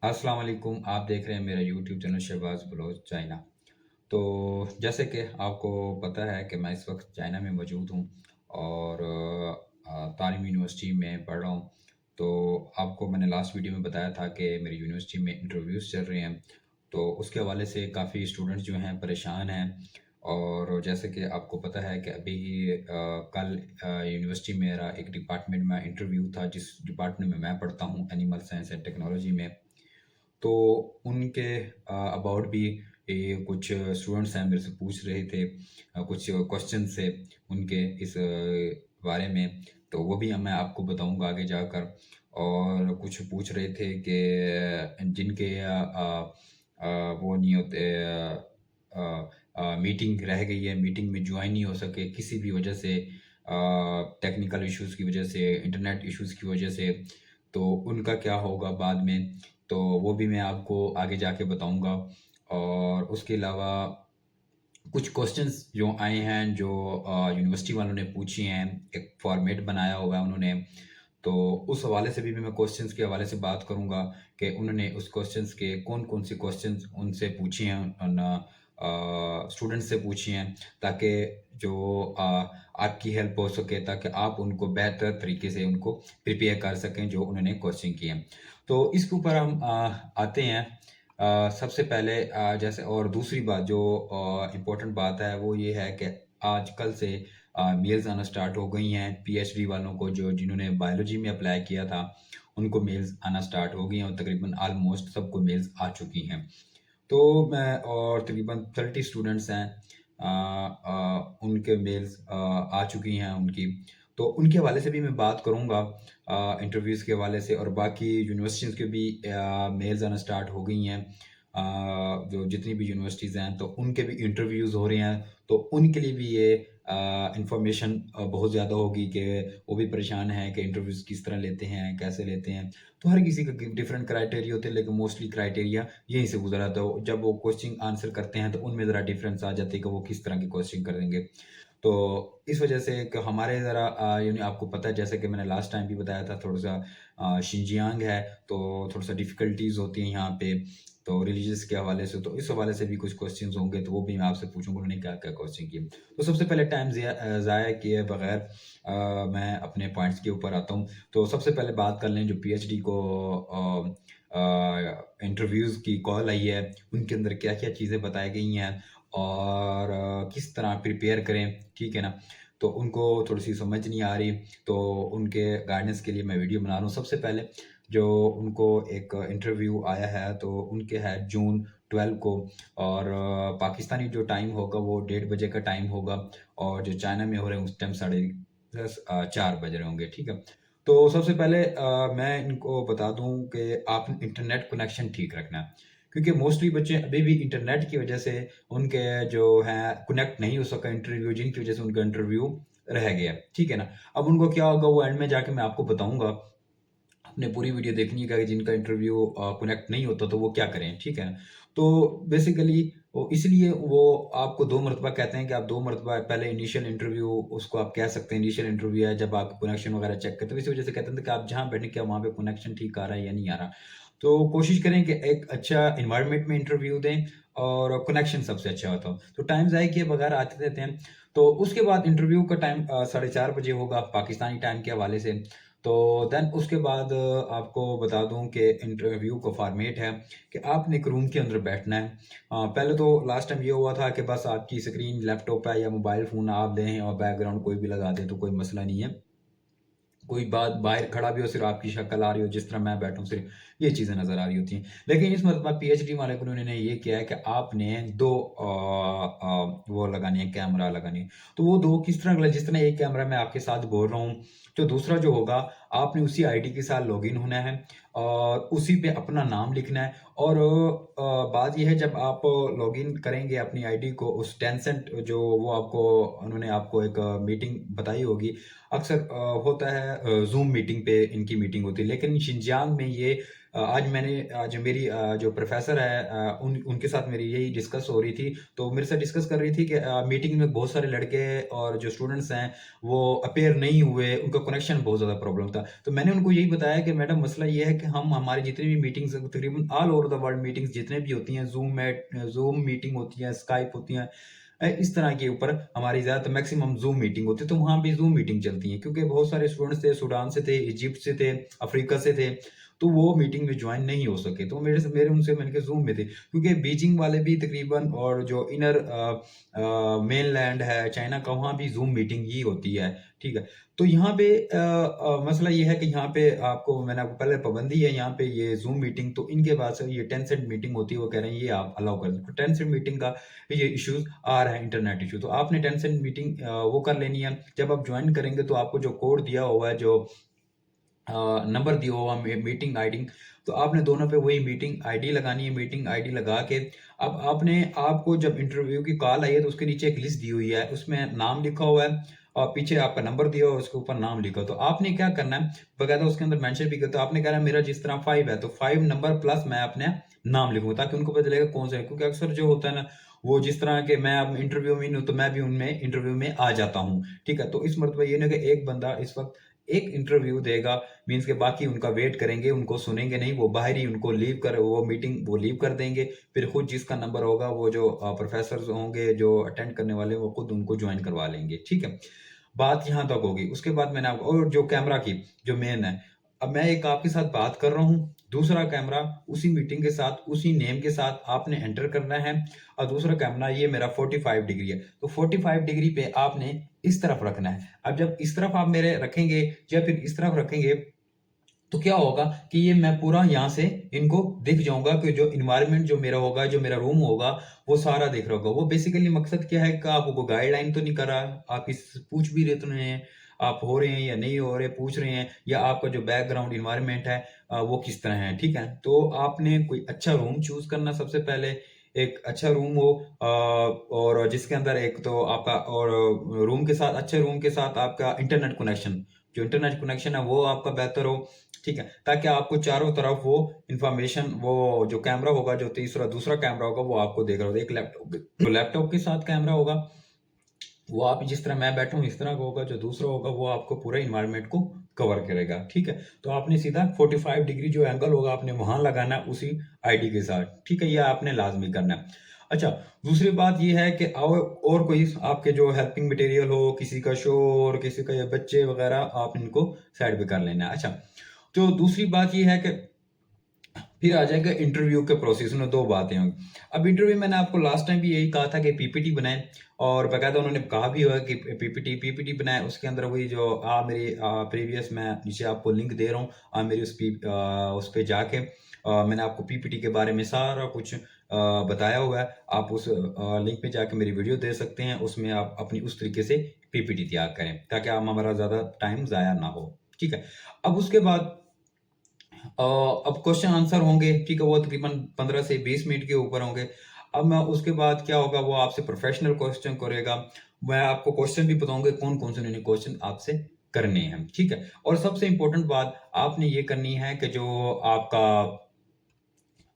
अस्सलाम वालेकुम। आप देख रहे हैं मेरा YouTube channel Shahbaz Baloch China. तो जैसे कि आपको पता है कि मैं इस वक्त चाइना में मौजूद हूँ और तालीम यूनिवर्सिटी में पढ़ रहा हूँ। तो आपको मैंने लास्ट वीडियो में बताया था कि मेरी यूनिवर्सिटी में इंटरव्यूज़ चल रहे हैं। तो उसके हवाले से काफ़ी स्टूडेंट्स जो हैं परेशान हैं। और जैसे कि आपको पता है कि अभी ही कल यूनिवर्सिटी में मेरा एक डिपार्टमेंट में इंटरव्यू था, जिस डिपार्टमेंट में मैं पढ़ता हूँ, एनिमल साइंस एंड टेक्नोलॉजी में। तो उनके अबाउट भी ये कुछ स्टूडेंट्स हैं मेरे से पूछ रहे थे, कुछ क्वेश्चन से उनके इस बारे में। तो वो भी मैं आपको बताऊंगा आगे जाकर। और कुछ पूछ रहे थे कि जिनके वो नहीं होते, मीटिंग रह गई है, मीटिंग में ज्वाइन नहीं हो सके किसी भी वजह से, टेक्निकल इश्यूज़ की वजह से, इंटरनेट इश्यूज़ की वजह से। तो उनका क्या होगा बाद में, तो वो भी मैं आपको आगे जाके बताऊँगा। और उसके अलावा कुछ क्वेश्चंस जो आए हैं, जो यूनिवर्सिटी वालों ने पूछी हैं, एक फॉर्मेट बनाया हुआ है उन्होंने। तो उस हवाले से भी मैं क्वेश्चंस के हवाले से बात करूँगा कि उन्होंने उस क्वेश्चंस के कौन-कौन से क्वेश्चंस उनसे पूछे हैं, स्टूडेंट्स से पूछे हैं, ताकि जो आपकी हेल्प हो सके, ताकि आप उनको बेहतर तरीके से उनको प्रिपेयर कर सकें जो उन्होंने क्वेश्चन किए हैं। तो इसके ऊपर हम आते हैं। सबसे पहले जैसे, और दूसरी बात जो इम्पोर्टेंट बात है वो ये है कि आजकल से मेल्स आना स्टार्ट हो गई हैं पीएचडी वालों को, जो जिन्होंने बायोलॉजी में अप्लाई किया था उनको मेल्स आना स्टार्ट हो गई हैं, और तकरीबन ऑलमोस्ट सबको मेल्स आ चुकी हैं। तो मैं और तकरीबन 30 स्टूडेंट्स हैं, उनके मेल्स आ चुकी हैं उनकी। तो उनके हवाले से भी मैं बात करूँगा, इंटरव्यूज़ के हवाले से। और बाकी यूनिवर्सिटीज़ के भी मेल्स आना स्टार्ट हो गई हैं। जो जितनी भी यूनिवर्सिटीज़ हैं तो उनके भी इंटरव्यूज़ हो रहे हैं। तो उनके लिए भी ये इन्फॉर्मेशन बहुत ज़्यादा होगी कि वो भी परेशान हैं कि इंटरव्यूज़ किस तरह लेते हैं, कैसे लेते हैं। तो हर किसी का डिफरेंट क्राइटेरिया होते हैं, लेकिन मोस्टली क्राइटेरिया यहीं से गुजरा। तो जब वो क्वेश्चन आंसर करते हैं तो उनमें ज़रा डिफरेंस आ जाती है कि वो किस तरह के क्वेश्चन करेंगे। तो इस वजह से कि हमारे ज़रा यानी आपको पता है, जैसे कि मैंने लास्ट टाइम भी बताया था, थोड़ा-सा शिनजियांग है, तो थोड़ा-सा डिफ़िकल्टीज़ होती हैं यहाँ पे, तो रिलीजियस के हवाले से। तो इस हवाले से भी कुछ क्वेश्चन्स होंगे, तो वो भी मैं आपसे पूछूँगा उन्होंने क्या-क्या क्वेश्चन किए। तो सबसे पहले टाइम ज़ाया किए बगैर मैं अपने पॉइंट्स के ऊपर आता हूँ। तो सबसे पहले बात कर लें जो पीएचडी को इंटरव्यूज़ की कॉल आई है, उनके अंदर क्या-क्या चीज़ें बताई गई हैं और किस तरह प्रिपेयर करें, ठीक है ना? तो उनको थोड़ी-सी समझ नहीं आ रही, तो उनके गाइडेंस के लिए मैं वीडियो बना रहा हूँ। सबसे पहले जो उनको एक इंटरव्यू आया है, तो उनके है जून 12 को। और पाकिस्तानी जो टाइम होगा वो 1:30 बजे का टाइम होगा, और जो चाइना में हो रहे हैं उस टाइम साढ़े 4 बज रहे होंगे, ठीक है? तो सबसे पहले मैं इनको बता दूँ कि आप इंटरनेट कनेक्शन ठीक रखना है, क्योंकि मोस्टली बच्चे अभी भी इंटरनेट की वजह से उनके जो है कनेक्ट नहीं हो सका इंटरव्यू, जिनकी वजह से उनका इंटरव्यू रह गया, ठीक है ना? अब उनको क्या होगा वो एंड में जाके मैं आपको बताऊँगा। आपने पूरी वीडियो देखनी है कि जिनका इंटरव्यू कनेक्ट नहीं होता तो वो क्या करें, ठीक है? तो बेसिकली वो इसलिए वो आपको 2 मरतबा कहते हैं कि आप 2 मरतबा पहले इनिशियल इंटरव्यू, उसको आप कह सकते हैं इनिशियल इंटरव्यू है, जब आप कनेक्शन वगैरह चेक करते हैं। तो इसी वजह से कहते हैं कि आप जहाँ बैठे, क्या वहाँ पे कनेक्शन ठीक आ रहा है या नहीं आ रहा। तो कोशिश करें कि एक अच्छा एनवायरनमेंट में इंटरव्यू दें और कनेक्शन सबसे अच्छा होता हो। तो टाइम ज़ाया किए बगैर आते रहते हैं। तो उसके बाद इंटरव्यू का टाइम साढ़े 4 बजे होगा पाकिस्तानी टाइम के हवाले से। तो देन उसके बाद आपको बता दूँ कि इंटरव्यू का फ़ॉर्मेट है कि आपने एक रूम के अंदर बैठना है। पहले तो लास्ट टाइम ये हुआ था कि बस आपकी स्क्रीन लैपटॉप है या मोबाइल फ़ोन आप दें और बैकग्राउंड कोई भी लगा दें तो कोई मसला नहीं है। कोई बात बाहर खड़ा भी हो, सिर्फ़ आपकी शक्ल आ रही हो, जिस तरह मैं बैठा हूँ, सिर्फ़ ये चीज़ें नज़र आ रही होती हैं। लेकिन इस मरतबा पीएचडी वाले को उन्होंने ये किया है कि आपने 2 वो लगानी है, कैमरा लगानी है। तो वो 2 किस तरह, जिस तरह एक कैमरा मैं आपके साथ बोल रहा हूँ, तो दूसरा जो होगा, आपने उसी आईडी के साथ लॉगिन होना है और उसी पे अपना नाम लिखना है। और बात ये है, जब आप लॉगिन करेंगे अपनी आईडी को, उस टेंसेंट जो वो आपको उन्होंने आपको एक मीटिंग बताई होगी। अक्सर होता है ज़ूम मीटिंग पे इनकी मीटिंग होती है, लेकिन शिनजियांग में ये आज मेरी जो प्रोफ़ेसर है, उनके साथ मेरी यही डिस्कस हो रही थी। तो मेरे साथ डिस्कस कर रही थी कि मीटिंग में बहुत सारे लड़के और जो स्टूडेंट्स हैं, वो अपीयर नहीं हुए, उनका कनेक्शन बहुत ज़्यादा प्रॉब्लम था। तो मैंने उनको यही बताया कि मैडम मसला ये है कि हम हमारी जितनी भी मीटिंग्स तकरीबन all over the world meetings जितने भी होती हैं, ज़ूम मीटिंग होती है, स्काइप होती हैं, इस तरह के ऊपर हमारी ज़्यादातर मैक्सिमम ज़ूम मीटिंग होती है, तो वहाँ पे ज़ूम मीटिंग चलती है क्योंकि बहुत सारे स्टूडेंट्स थे, सूडान से थे, इजिप्ट से थे, अफ्रीका से थे, तो वो मीटिंग में ज्वाइन नहीं हो सके, तो मेरे उनसे मैंने कहा ज़ूम में थे, क्योंकि बीजिंग वाले भी तकरीबन और जो इनर मेनलैंड है चाइना का, वहाँ भी ज़ूम मीटिंग ही होती है, ठीक है। तो यहाँ पे मसला ये है कि यहाँ पे मैंने आपको पहले पाबंदी है यहाँ पे ये ज़ूम मीटिंग, तो इनके बाद से ये टेंसेंट मीटिंग होती है, वो कह रहे हैं ये आप अलाउ कर दें। तो टेंसेंट मीटिंग का ये इश्यूज़ आ रहा है, इंटरनेट इश्यू। तो आपने टेंसेंट मीटिंग वो कर लेनी है। जब आप ज्वाइन करेंगे तो आपको जो कोड दिया हुआ है, जो नंबर दिया हुआ मीटिंग आईडी, तो आपने दोनों पे वही मीटिंग आईडी लगानी है। मीटिंग आईडी लगा के अब आपको जब इंटरव्यू की कॉल आई है तो उसके नीचे एक लिस्ट दी हुई है, उसमें नाम लिखा हुआ है और पीछे आपका नंबर दिया हुआ है, उसके ऊपर नाम लिखा हो। तो आपने क्या करना है, बकायदा उसके अंदर मेंशन भी करते, तो आपने कहना है मेरा जिस तरह 5 है तो 5 नंबर प्लस मैं अपने नाम लिखूंगा, ताकि उनको पता चलेगा कौन सा है। क्योंकि अक्सर जो होता है ना, वो जिस तरह के मैं अब इंटरव्यू में हूँ तो मैं भी उनमें इंटरव्यू में आ जाता हूँ, ठीक है। तो इस मरतबा ये ना कि एक बंदा इस वक्त एक इंटरव्यू देगा, मीन्स के बाकी उनका वेट करेंगे, उनको सुनेंगे नहीं, वो बाहर ही उनको वो लीव कर देंगे। फिर खुद जिसका नंबर होगा, वो जो प्रोफेसर होंगे जो अटेंड करने वाले, वो खुद उनको ज्वाइन करवा लेंगे, ठीक है। बात यहाँ तक होगी। उसके बाद मैंने आपको, और जो कैमरा की जो मेन है, अब मैं एक आपके साथ बात कर रहा हूँ, दूसरा कैमरा उसी मीटिंग के साथ उसी नेम के साथ आपने एंटर करना है, और दूसरा कैमरा ये मेरा 45 डिग्री है, तो 45 डिग्री पे आपने इस तरफ रखना है। अब जब इस तरफ आप मेरे रखेंगे या फिर इस तरफ रखेंगे, तो क्या होगा कि ये मैं पूरा यहाँ से इनको दिख जाऊंगा, कि जो इन्वायरमेंट जो मेरा होगा, जो मेरा रूम होगा, वो सारा दिख रहा होगा। वो बेसिकली मकसद क्या है कि आपको गाइडलाइन तो नहीं कर रहा, आप इस पूछ भी रहे तो नहीं है, आप हो रहे हैं या नहीं हो रहे, पूछ रहे हैं, या आपका जो बैकग्राउंड इन्वायरमेंट है वो किस तरह है, ठीक है। तो आपने कोई अच्छा रूम चूज करना, सबसे पहले एक अच्छा रूम हो, और जिसके अंदर एक तो आपका, और रूम के साथ, अच्छे रूम के साथ आपका इंटरनेट कनेक्शन, जो इंटरनेट कनेक्शन है वो आपका बेहतर हो, ठीक है, ताकि आपको चारों तरफ वो इंफॉर्मेशन, वो जो कैमरा होगा, जो दूसरा कैमरा होगा, वो आपको देख रहा होगा। एक लैपटॉप के साथ कैमरा होगा, वो आप जिस तरह मैं बैठा हूँ इस तरह का होगा, जो दूसरा होगा वो आपको पूरे इन्वायरमेंट को कवर करेगा, ठीक है। तो आपने सीधा 45 डिग्री जो एंगल होगा आपने वहां लगाना है उसी आईडी के साथ, ठीक है, ये आपने लाजमी करना है। अच्छा, दूसरी बात ये है कि और कोई आपके जो हेल्पिंग मटेरियल हो, किसी का शोर, किसी का ये बच्चे वगैरह, आप इनको साइड पे कर लेना है। अच्छा, तो दूसरी बात ये है कि फिर आ जाएगा इंटरव्यू के प्रोसेस में, दो बातें होंगी। अब इंटरव्यू मैंने आपको लास्ट टाइम भी यही कहा था कि पीपीटी बनाएं, और बाकायदा उन्होंने कहा भी हुआ कि पीपीटी बनाएं। उसके अंदर वही जो मेरी प्रीवियस, मैं नीचे आपको लिंक दे रहा हूँ, मेरी उस पे जाके मैंने आपको पीपीटी के बारे में सारा कुछ बताया हुआ है। आप उस लिंक पे जाके मेरी वीडियो दे सकते हैं, उसमें आप अपनी उस तरीके से पीपीटी तैयार करें, ताकि आप हमारा ज़्यादा टाइम ज़ाया ना हो, ठीक है। अब उसके बाद अब क्वेश्चन आंसर होंगे, ठीक है, वो तकरीबन 15 से 20 मिनट के ऊपर होंगे। अब मैं उसके बाद क्या होगा, वो आपसे प्रोफेशनल क्वेश्चन करेगा, मैं आपको क्वेश्चन भी बताऊंगा कौन कौन से उन्होंने क्वेश्चन आपसे करने हैं, ठीक है। और सबसे इंपॉर्टेंट बात आपने ये करनी है कि जो आपका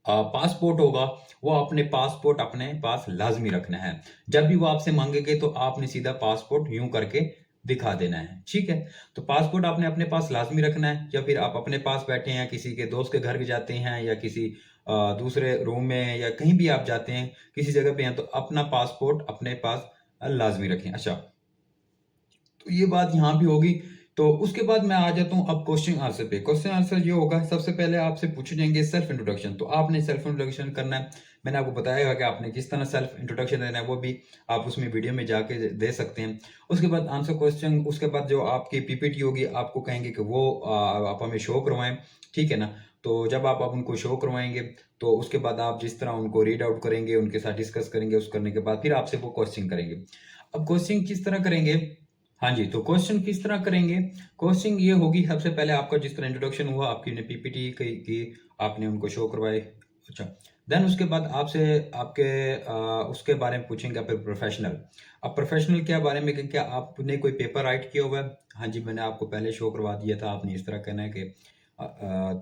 पासपोर्ट होगा, वो अपने पासपोर्ट अपने पास लाजमी रखना है। जब भी वो आपसे मांगेंगे तो आपने सीधा पासपोर्ट यूं करके दिखा देना है, ठीक है। तो पासपोर्ट आपने अपने पास लाजमी रखना है, या फिर आप अपने पास बैठे हैं, किसी के दोस्त के घर भी जाते हैं, या किसी दूसरे रूम में, या कहीं भी आप जाते हैं, किसी जगह पे हैं, तो अपना पासपोर्ट अपने पास लाजमी रखें। अच्छा, तो ये बात यहाँ भी होगी। तो उसके बाद मैं आ जाता हूँ अब क्वेश्चन आंसर पे। क्वेश्चन आंसर ये होगा, सबसे पहले आपसे पूछे जाएंगे सेल्फ इंट्रोडक्शन, तो आपने सेल्फ इंट्रोडक्शन करना है। मैंने आपको बताया कि आपने किस तरह सेल्फ इंट्रोडक्शन देना है, वो भी आप उसमें वीडियो में जाके दे सकते हैं। उसके बाद आंसर क्वेश्चन, उसके बाद जो आपकी पीपीटी होगी, आपको कहेंगे कि वो आप हमें शो करवाएं, ठीक है ना। तो जब आप उनको शो करवाएंगे, तो उसके बाद आप जिस तरह उनको रीड आउट करेंगे, उनके साथ डिस्कस करेंगे, उस करने के बाद फिर आपसे वो क्वेश्चन करेंगे। अब क्वेश्चन किस तरह करेंगे, हाँ जी, तो क्वेश्चन किस तरह करेंगे, क्वेश्चन ये होगी, सबसे पहले आपका जिस तरह इंट्रोडक्शन हुआ, आपकी ने पीपीटी की, आपने उनको शो करवाए। अच्छा, देन उसके बाद आपसे आपके उसके बारे में पूछेंगे, फिर प्रोफेशनल। अब प्रोफेशनल क्या बारे में, कि क्या आपने कोई पेपर राइट किया हुआ है, हाँ जी, मैंने आपको पहले शो करवा दिया था, आपने इस तरह कहना है कि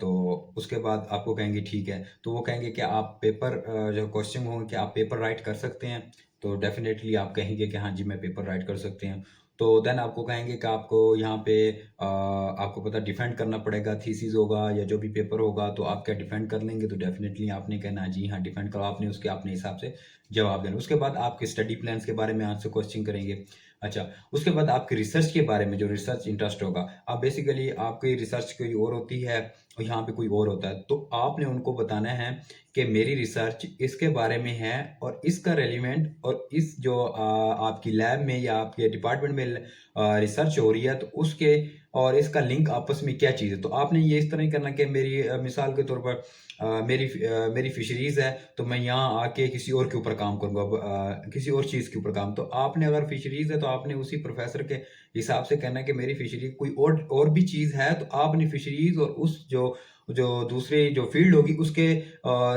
तो उसके बाद आपको कहेंगे ठीक है, तो वो कहेंगे कि आप पेपर जो क्वेश्चन होंगे, कि आप पेपर राइट कर सकते हैं, तो डेफिनेटली आप कहेंगे कि हाँ जी मैं पेपर राइट कर सकते हैं। तो देन आपको कहेंगे कि आपको यहाँ पे आपको पता डिफेंड करना पड़ेगा, थीसिस होगा या जो भी पेपर होगा, तो आप क्या डिफेंड कर लेंगे? तो डेफिनिटली आपने कहना जी हाँ, डिफेंड करो। आपने उसके अपने हिसाब से जवाब देना। उसके बाद आपके स्टडी प्लान्स के बारे में आपसे क्वेश्चन करेंगे। अच्छा, उसके बाद आपके रिसर्च के बारे में, जो रिसर्च इंटरेस्ट होगा, आप बेसिकली आपकी रिसर्च कोई और होती है और यहाँ पे कोई और होता है, तो आपने उनको बताना है कि मेरी रिसर्च इसके बारे में है और इसका रेलिवेंट और इस जो आपकी लैब में या आपके डिपार्टमेंट में रिसर्च हो रही है, तो उसके और इसका लिंक आपस में क्या चीज़ है। तो आपने ये इस तरह ही करना कि मेरी मिसाल के तौर पर मेरी फिशरीज़ है, तो मैं यहाँ आके किसी और के ऊपर काम करूँगा, किसी और चीज़ के ऊपर काम। तो आपने अगर फिशरीज़ है, तो आपने उसी प्रोफेसर के हिसाब से कहना है कि मेरी फिशरी कोई और भी चीज़ है, तो आपने फिशरीज़ और उस जो जो दूसरी जो फ़ील्ड होगी उसके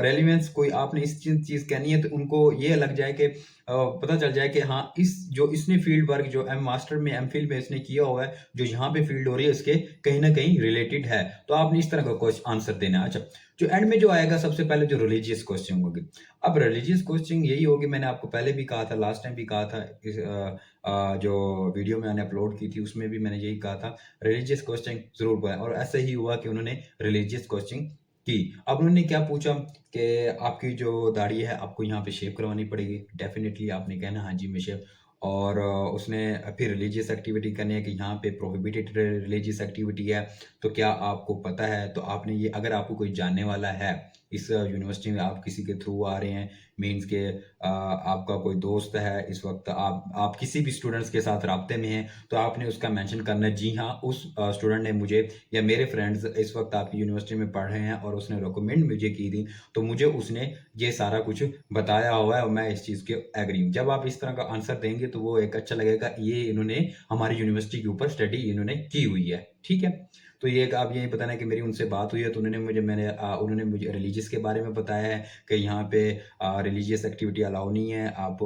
रेलेवेंस कोई आपने इस चीज़ कहनी है, तो उनको ये लग जाए कि पता चल जाए कि हाँ, इस जो इसने फ़ील्ड वर्क जो मास्टर में, एमफ़िल में इसने किया हुआ है, जो यहाँ पे फ़ील्ड हो रही है, इसके कहीं न कहीं रिलेटेड है। तो आपने इस तरह का आंसर देना है। अच्छा, जो एंड में जो आएगा सबसे पहले जो रिलीजियस क्वेश्चन होगी। अब रिलीजियस क्वेश्चन यही होगी, मैंने आपको पहले भी कहा था, लास्ट टाइम भी कहा था, जो वीडियो मैंने अपलोड की थी उसमें भी मैंने यही कहा था, रिलीजियस क्वेश्चन ज़रूर बनाएँ। और ऐसा ही हुआ कि उन्होंने रिलीजियस क्वेश्चन की। अब उन्होंने क्या पूछा कि आपकी जो दाढ़ी है आपको यहाँ पे शेव करवानी पड़ेगी। डेफ़िनिटली आपने कहना हाँ जी, मैं शेव। और उसने फिर रिलीजियस एक्टिविटी करनी है कि यहाँ पे प्रोहिबिटेड रिलीजियस एक्टिविटी है, तो क्या आपको पता है? तो आपने ये, अगर आपको कोई जानने वाला है, इस यूनिवर्सिटी में आप किसी के थ्रू आ रहे हैं, मीन्स के आपका कोई दोस्त है, इस वक़्त आप किसी भी स्टूडेंट्स के साथ राब्ते में हैं, तो आपने उसका मेंशन करना है, जी हाँ, उस स्टूडेंट ने मुझे, या मेरे फ्रेंड्स इस वक़्त आपकी यूनिवर्सिटी में पढ़ रहे हैं और उसने रिकमेंड मुझे की थी, तो मुझे उसने ये सारा कुछ बताया हुआ है और मैं इस चीज़ के एग्री हूँ। जब आप इस तरह का आंसर देंगे, तो वो एक अच्छा लगेगा, ये इन्होंने हमारी यूनिवर्सिटी के ऊपर स्टडी इन्होंने की हुई है, ठीक है? तो ये एक आप यही बताना है कि मेरी उनसे बात हुई है, तो उन्होंने मुझे रिलीजियस के बारे में बताया है कि यहाँ पे रिलीजियस एक्टिविटी अलाउ नहीं है, आप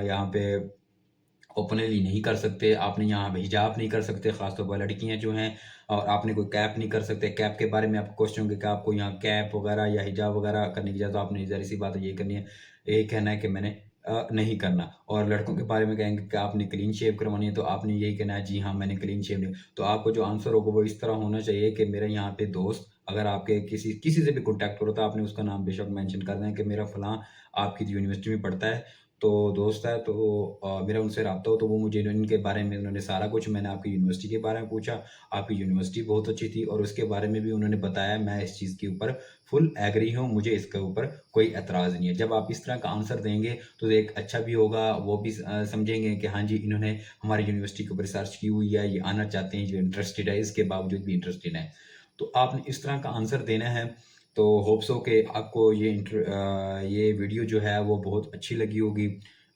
यहाँ पे ओपनली नहीं कर सकते, आपने यहाँ पे हिजाब नहीं कर सकते, ख़ासतौर पर लड़कियाँ जो हैं, और आपने कोई कैप नहीं कर सकते। कैप के बारे में आपको क्वेश्चन होंगे कि आपको यहाँ कैप वगैरह या हिजाब वगैरह करने की इजाज़त, आपने ज़ाहिर-सी बात है यही करनी है, यही कहना है कि मैंने नहीं करना। और लड़कों के बारे में कहेंगे कि आपने क्लीन शेव करवानी है, तो आपने यही कहना है, जी हाँ, मैंने क्लीन शेव नहीं। तो आपको जो आंसर होगा वो इस तरह होना चाहिए कि मेरे यहाँ पे दोस्त, अगर आपके किसी किसी से भी कॉन्टैक्ट करो, तो आपने उसका नाम बेशक मेंशन कर दें कि मेरा फलाँ आपकी यूनिवर्सिटी में पढ़ता है, तो दोस्त है, तो मेरा उनसे राब्ता हो, तो वो मुझे इनके बारे में उन्होंने सारा कुछ, मैंने आपकी यूनिवर्सिटी के बारे में पूछा, आपकी यूनिवर्सिटी बहुत अच्छी थी और उसके बारे में भी उन्होंने बताया, मैं इस चीज़ के ऊपर फुल एग्री हूँ, मुझे इसके ऊपर कोई एतराज़ नहीं है। जब आप इस तरह का आंसर देंगे, तो एक अच्छा भी होगा, वो भी समझेंगे कि हाँ जी, इन्होंने हमारी यूनिवर्सिटी के ऊपर रिसर्च की हुई है, ये आना चाहते हैं, जो इंटरेस्टेड है, इसके बावजूद भी इंटरेस्टेड है। तो आपने इस तरह का आंसर देना है। तो होप सो कि आपको ये वीडियो जो है वो बहुत अच्छी लगी होगी।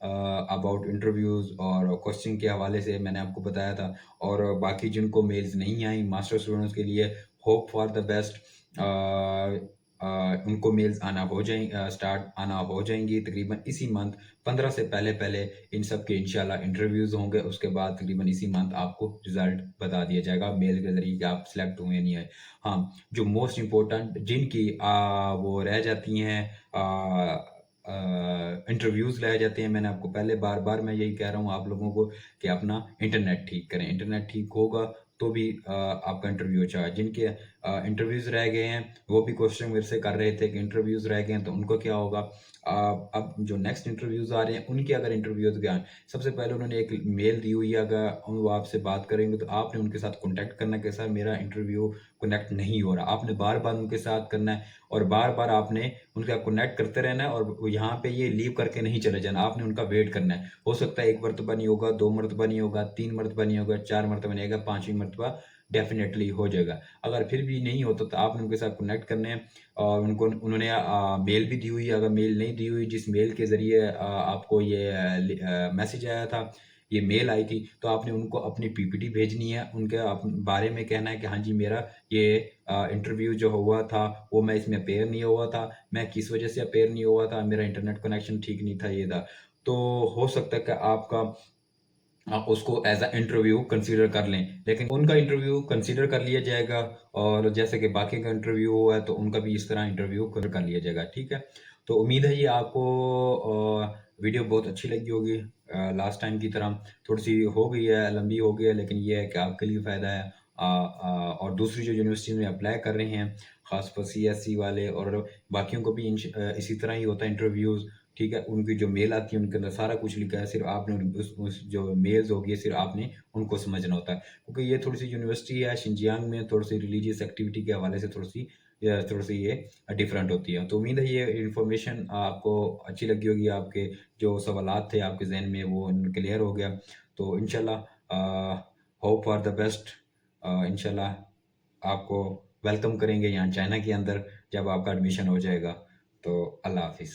अबाउट इंटरव्यूज़ और क्वेश्चन के हवाले से मैंने आपको बताया था। और बाकी जिनको मेल्स नहीं आई मास्टर स्टूडेंट्स के लिए, होप फॉर द बेस्ट। उनको मेल्स आना हो जाए स्टार्ट आना हो जाएँगी तकरीबन इसी मंथ 15 से पहले-पहले। इन सब के इंशाल्लाह इंटरव्यूज़ होंगे, उसके बाद तकरीबन इसी मंथ आपको रिज़ल्ट बता दिया जाएगा मेल के ज़रिए कि आप सिलेक्ट हुए या नहीं हुए। हाँ, जो मोस्ट इम्पोर्टेंट जिनकी वो रह जाती हैं, इंटरव्यूज़ रह जाते हैं, मैंने आपको पहले बार-बार मैं यही कह रहा हूँ आप लोगों को कि अपना इंटरनेट ठीक करें। इंटरनेट ठीक होगा तो भी आपका इंटरव्यू अच्छा है। जिनके इंटरव्यूज़ रह गए हैं, वो भी क्वेश्चन मेरे से कर रहे थे कि इंटरव्यूज़ रह गए हैं तो उनको क्या होगा? अब जो नेक्स्ट इंटरव्यूज़ आ रहे हैं, उनके अगर इंटरव्यूज़ गए हैं, सबसे पहले उन्होंने एक मेल दी हुई है, अगर वो आपसे बात करेंगे तो आपने उनके साथ कॉन्टैक्ट करना है कि सर मेरा इंटरव्यू कनेक्ट नहीं हो रहा। आपने बार-बार उनके साथ करना है और बार-बार आपने उनके साथ कनेक्ट करते रहना है, और वो यहाँ पे ये लीव करके नहीं चले जाना, आपने उनका वेट करना है। हो सकता है 1 मरतबा नहीं होगा, 2 मरतबा नहीं होगा, 3 मरतबा नहीं होगा, 4 मरतबा नहीं होगा, 5वीं मरतबा डेफ़िनेटली हो जाएगा। अगर फिर भी नहीं होता तो आपने उनके साथ कनेक्ट करने हैं, और उन्होंने मेल भी दी हुई है। अगर मेल नहीं दी हुई, जिस मेल के ज़रिए आपको ये मैसेज आया था, ये मेल आई थी, तो आपने उनको अपनी पीपीटी भेजनी है, उनके बारे में कहना है कि हाँ जी, मेरा ये इंटरव्यू जो हुआ था, वो मैं इसमें अपीयर नहीं हुआ था, मैं किस वजह से अपीयर नहीं हुआ था, मेरा इंटरनेट कनेक्शन ठीक नहीं था, ये था। तो हो सकता है कि आपका आप उसको एज़ अ इंटरव्यू कंसीडर कर लें। लेकिन उनका इंटरव्यू कंसीडर कर लिया जाएगा और जैसे कि बाकी का इंटरव्यू हुआ है, तो उनका भी इस तरह इंटरव्यू कर लिया जाएगा, ठीक है? तो उम्मीद है ये आपको वीडियो बहुत अच्छी लगी होगी। लास्ट टाइम की तरह थोड़ी-सी हो गई है, लंबी हो गई है, लेकिन ये है कि आपके लिए फ़ायदा है। और दूसरी जो यूनिवर्सिटी में अप्लाई कर रहे हैं, ख़ासतौर सीएसई वाले और बाकियों को भी इसी तरह ही होता है इंटरव्यूज़, ठीक है? उनकी जो मेल आती है, उनके अंदर सारा कुछ लिखा है, सिर्फ़ आपने उस जो मेल्स होगी, सिर्फ़ आपने उनको समझना होता है। क्योंकि ये थोड़ी-सी यूनिवर्सिटी है शिनजियांग में, थोड़ी-सी रिलीजियस एक्टिविटी के हवाले से थोड़ी-सी ये डिफरेंट होती है। तो उम्मीद है ये इन्फॉर्मेशन आपको अच्छी लगी होगी, आपके जो सवालात थे आपके ज़हन में वो क्लियर हो गया। तो इंशाल्लाह होप फॉर द बेस्ट। इंशाल्लाह आपको वेलकम करेंगे यहाँ चाइना के अंदर जब आपका एडमिशन हो जाएगा। तो अल्लाह हाफ़िज़।